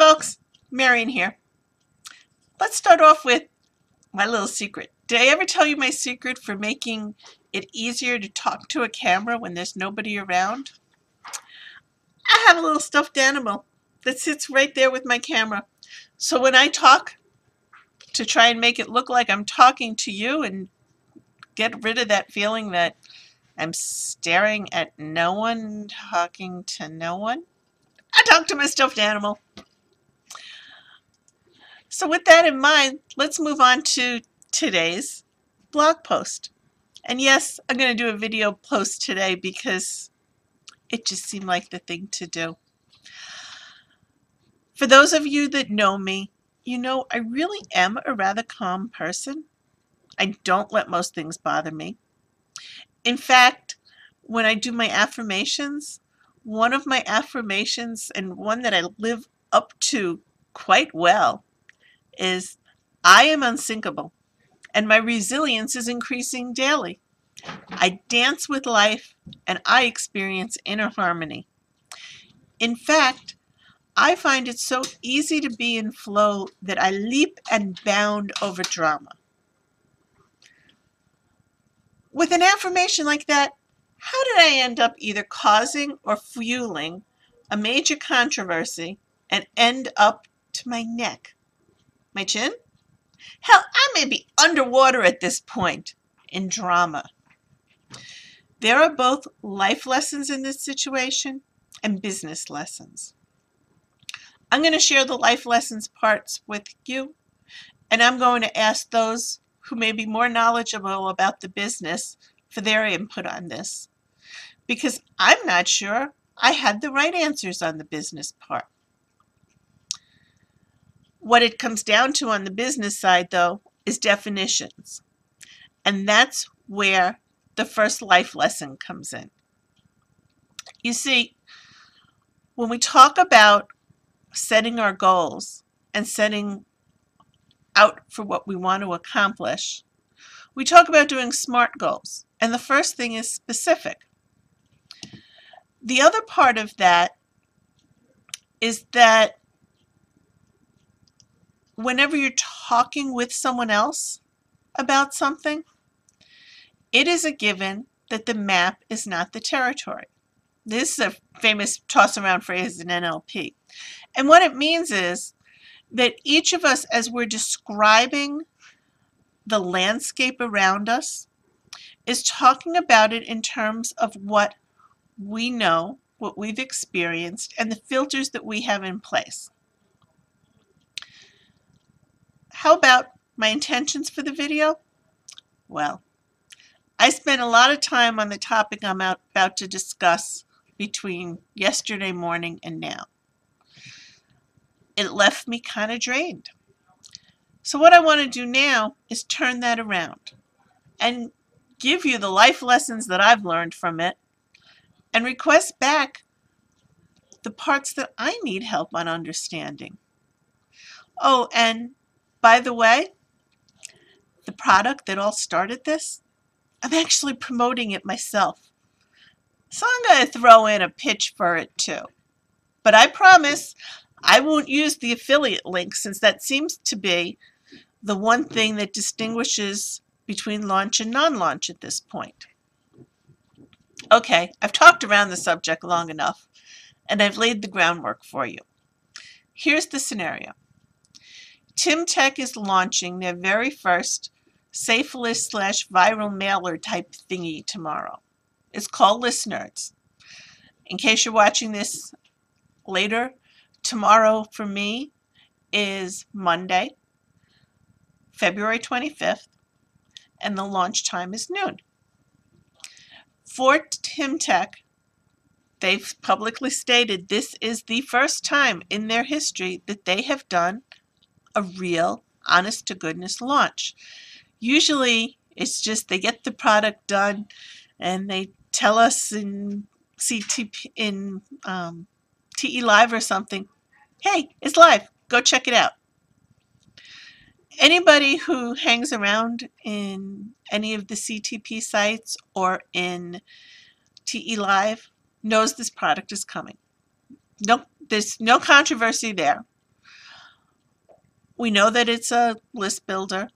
folks, Marion here. Let's start off with my little secret. Did I ever tell you my secret for making it easier to talk to a camera when there's nobody around? I have a little stuffed animal that sits right there with my camera. So when I talk, to try and make it look like I'm talking to you and get rid of that feeling that I'm staring at no one, talking to no one, I talk to my stuffed animal. So with that in mind, let's move on to today's blog post. And yes, I'm going to do a video post today because it just seemed like the thing to do. For those of you that know me, you know I really am a rather calm person. I don't let most things bother me. In fact, when I do my affirmations, one of my affirmations and one that I live up to quite well is I am unsinkable and my resilience is increasing daily. I dance with life and I experience inner harmony. In fact, I find it so easy to be in flow that I leap and bound over drama. With an affirmation like that, how did I end up either causing or fueling a major controversy and end up to my neck? My chin? Hell, I may be underwater at this point in drama. There are both life lessons in this situation and business lessons. I'm going to share the life lessons parts with you, and I'm going to ask those who may be more knowledgeable about the business for their input on this, because I'm not sure I had the right answers on the business part. What it comes down to on the business side, though, is definitions. And that's where the first life lesson comes in. You see, when we talk about setting our goals and setting out for what we want to accomplish, we talk about doing SMART goals. And the first thing is specific. The other part of that is that whenever you're talking with someone else about something, it is a given that the map is not the territory. This is a famous toss around phrase in NLP. And what it means is that each of us, as we're describing the landscape around us, is talking about it in terms of what we know, what we've experienced, and the filters that we have in place. How about my intentions for the video? Well, I spent a lot of time on the topic I'm about to discuss between yesterday morning and now. It left me kind of drained. So what I want to do now is turn that around and give you the life lessons that I've learned from it and request back the parts that I need help on understanding. Oh, and by the way, the product that all started this, I'm actually promoting it myself. So I'm going to throw in a pitch for it too. But I promise I won't use the affiliate link, since that seems to be the one thing that distinguishes between launch and non-launch at this point. Okay, I've talked around the subject long enough, and I've laid the groundwork for you. Here's the scenario. TimTech is launching their very first safe list / viral mailer type thingy tomorrow. It's called List Nerds. In case you're watching this later, tomorrow for me is Monday, February 25th, and the launch time is noon. For TimTech, they've publicly stated this is the first time in their history that they have done a real, honest-to-goodness launch. Usually, it's just they get the product done and they tell us in TE Live or something, hey, it's live, go check it out. Anybody who hangs around in any of the CTP sites or in TE Live knows this product is coming. No, there's no controversy there. We know that it's a list builder,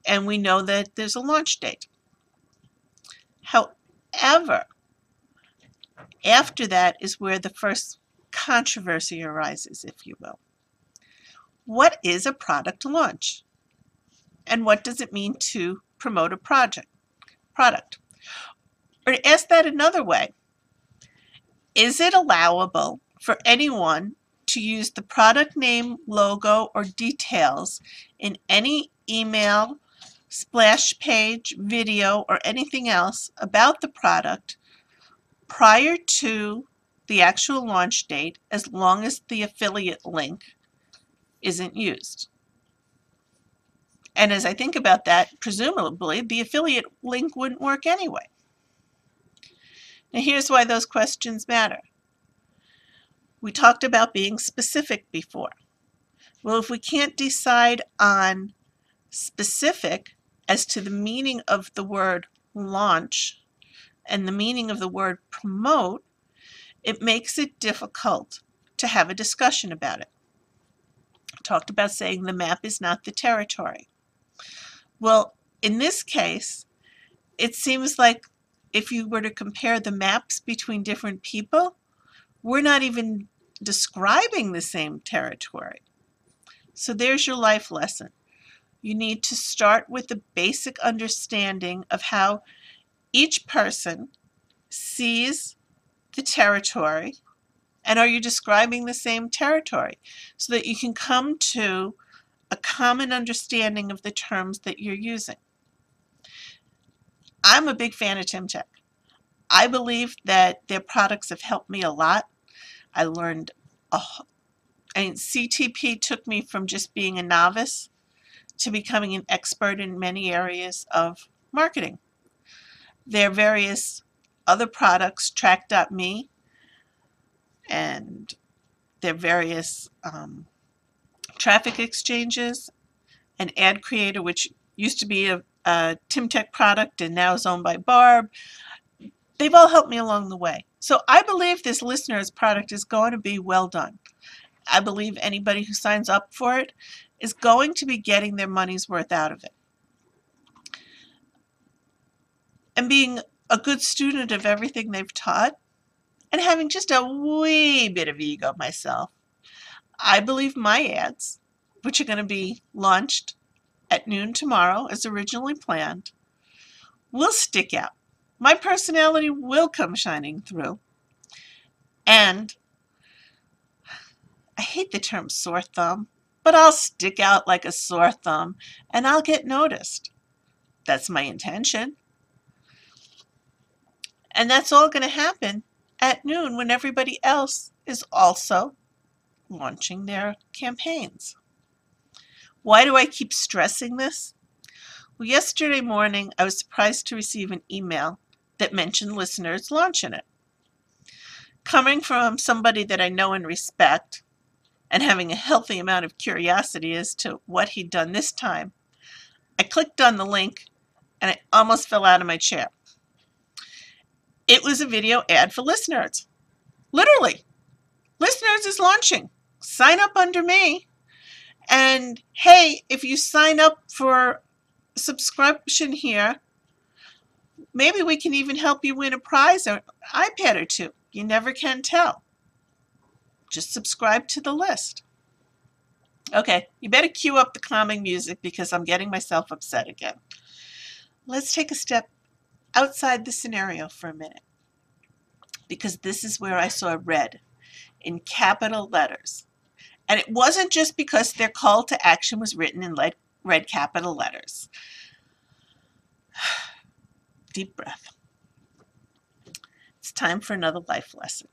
and we know that there's a launch date. However, after that is where the first controversy arises, if you will. What is a product launch? And what does it mean to promote a product? Or to ask that another way, is it allowable for anyone to use the product name, logo, or details in any email, splash page, video, or anything else about the product prior to the actual launch date, as long as the affiliate link isn't used? And as I think about that, presumably the affiliate link wouldn't work anyway. Now here's why those questions matter. We talked about being specific before. Well, if we can't decide on specific as to the meaning of the word launch and the meaning of the word promote, it makes it difficult to have a discussion about it. I talked about saying the map is not the territory. Well, in this case, it seems like if you were to compare the maps between different people, we're not even describing the same territory. So there's your life lesson. You need to start with the basic understanding of how each person sees the territory, and are you describing the same territory, so that you can come to a common understanding of the terms that you're using. I'm a big fan of TimTech. I believe that their products have helped me a lot. I learned, CTP took me from just being a novice to becoming an expert in many areas of marketing. Their various other products, Track.me, and their various traffic exchanges, and Ad Creator, which used to be a TimTech product and now is owned by Barb. They've all helped me along the way. So I believe this listener's product is going to be well done. I believe anybody who signs up for it is going to be getting their money's worth out of it. And being a good student of everything they've taught, and having just a wee bit of ego myself, I believe my ads, which are going to be launched at noon tomorrow as originally planned, will stick out. My personality will come shining through. And I hate the term sore thumb, but I'll stick out like a sore thumb and I'll get noticed. That's my intention. And that's all going to happen at noon when everybody else is also launching their campaigns. Why do I keep stressing this? Well, yesterday morning I was surprised to receive an email that mentioned listeners launching it. Coming from somebody that I know and respect, and having a healthy amount of curiosity as to what he'd done this time, I clicked on the link and I almost fell out of my chair. It was a video ad for Listeners. Literally, Listeners is launching. Sign up under me. And hey, if you sign up for a subscription here, maybe we can even help you win a prize or an iPad or two. You never can tell. Just subscribe to the list. Okay, you better cue up the calming music because I'm getting myself upset again. Let's take a step outside the scenario for a minute, because this is where I saw red in capital letters. And it wasn't just because their call to action was written in red capital letters. Deep breath. It's time for another life lesson.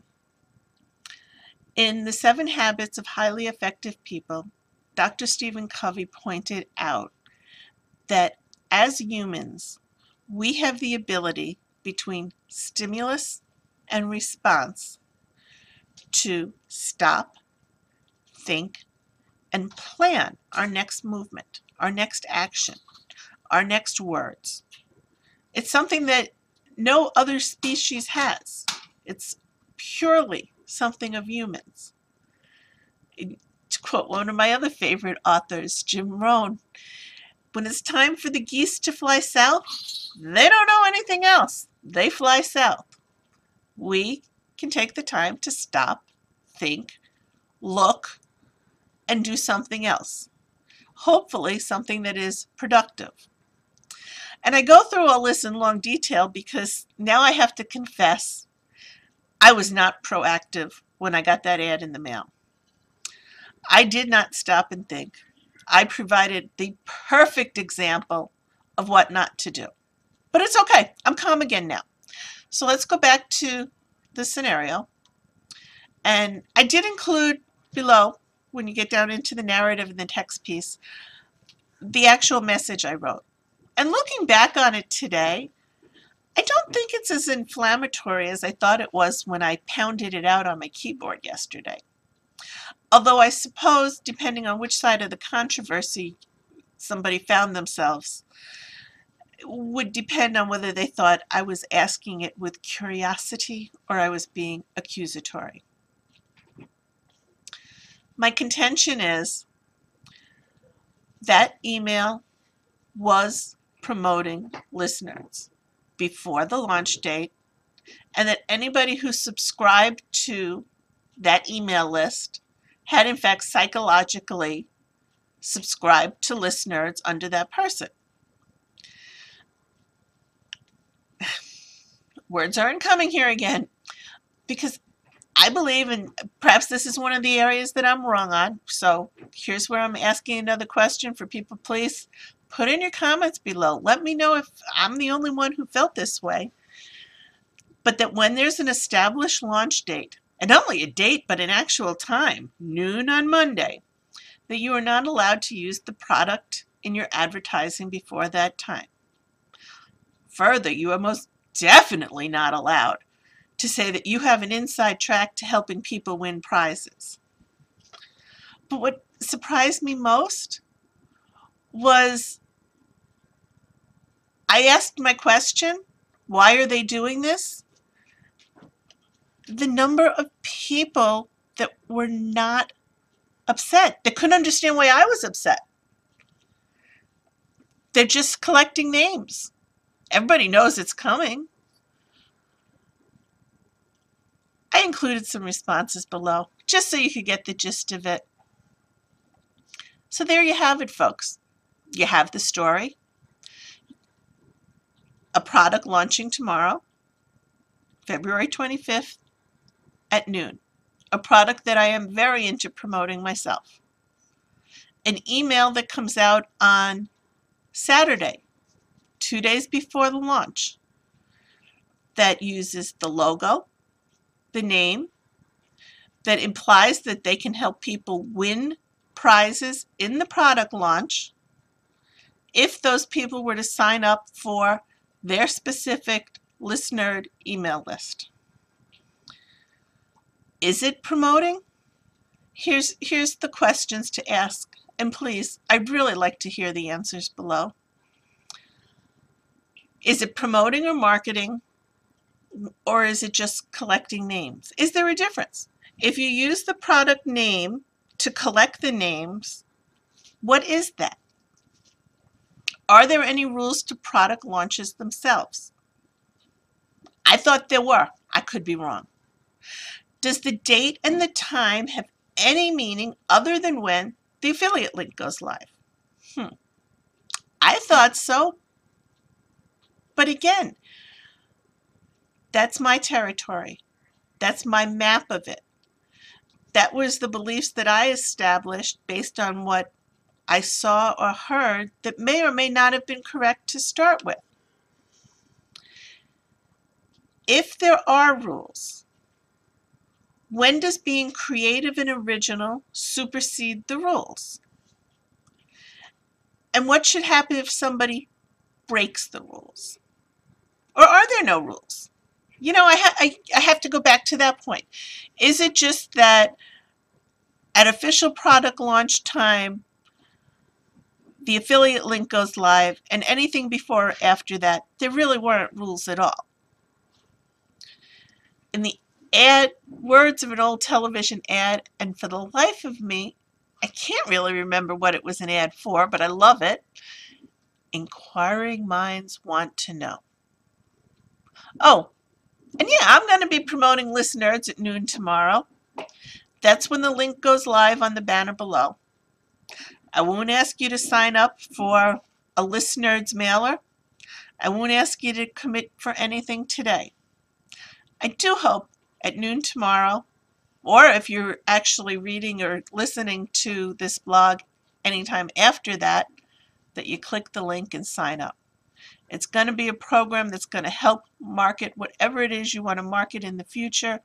In The 7 Habits of Highly Effective People, Dr. Stephen Covey pointed out that as humans, we have the ability between stimulus and response to stop, think, and plan our next movement, our next action, our next words. It's something that no other species has. It's purely something of humans. To To quote one of my other favorite authors, Jim Rohn, when it's time for the geese to fly south, they don't know anything else. They fly south. We can take the time to stop, think, look, and do something else. Hopefully something that is productive. And I go through all this in long detail because now I have to confess I was not proactive when I got that ad in the mail. I did not stop and think. I provided the perfect example of what not to do. But it's okay. I'm calm again now. So let's go back to the scenario. And I did include below, when you get down into the narrative and the text piece, the actual message I wrote. And looking back on it today, I don't think it's as inflammatory as I thought it was when I pounded it out on my keyboard yesterday. Although I suppose, depending on which side of the controversy somebody found themselves, would depend on whether they thought I was asking it with curiosity or I was being accusatory. My contention is that email was promoting listeners before the launch date, and that anybody who subscribed to that email list had in fact psychologically subscribed to listeners under that person. Words aren't coming here again, because I believe, and perhaps this is one of the areas that I'm wrong on, so here's where I'm asking another question for people. Please put in your comments below. Let me know if I'm the only one who felt this way. But that when there's an established launch date, and not only a date, but an actual time, noon on Monday, that you are not allowed to use the product in your advertising before that time. Further, you are most definitely not allowed to say that you have an inside track to helping people win prizes. But what surprised me most was I asked my question, why are they doing this? The number of people that were not upset, that couldn't understand why I was upset. They're just collecting names. Everybody knows it's coming. I included some responses below, just so you could get the gist of it. So there you have it, folks. You have the story. A product launching tomorrow, February 25th at noon. A product that I am very into promoting myself. An email that comes out on Saturday, 2 days before the launch, that uses the logo, the name, that implies that they can help people win prizes in the product launch if those people were to sign up for their specific listener email list. Is it promoting? Here's the questions to ask, and please, I'd really like to hear the answers below. Is it promoting or marketing, or is it just collecting names? Is there a difference? If you use the product name to collect the names, what is that? Are there any rules to product launches themselves? I thought there were. I could be wrong. Does the date and the time have any meaning other than when the affiliate link goes live? I thought so. But again, that's my territory. That's my map of it. That was the beliefs that I established based on what I saw or heard that may or may not have been correct to start with. If there are rules, when does being creative and original supersede the rules? And what should happen if somebody breaks the rules? Or are there no rules? You know, I have to go back to that point. Is it just that at official product launch time, the affiliate link goes live, and anything before or after that, there really weren't rules at all? In the words of an old television ad, and for the life of me, I can't really remember what it was an ad for, but I love it. Inquiring minds want to know. Oh, and yeah, I'm going to be promoting List Nerds at noon tomorrow. That's when the link goes live on the banner below. I won't ask you to sign up for a List Nerds mailer. I won't ask you to commit for anything today. I do hope at noon tomorrow, or if you're actually reading or listening to this blog anytime after that, that you click the link and sign up. It's going to be a program that's going to help market whatever it is you want to market in the future.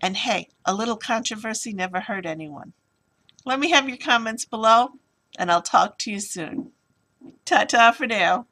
And hey, a little controversy never hurt anyone. Let me have your comments below, and I'll talk to you soon. Ta-ta for now.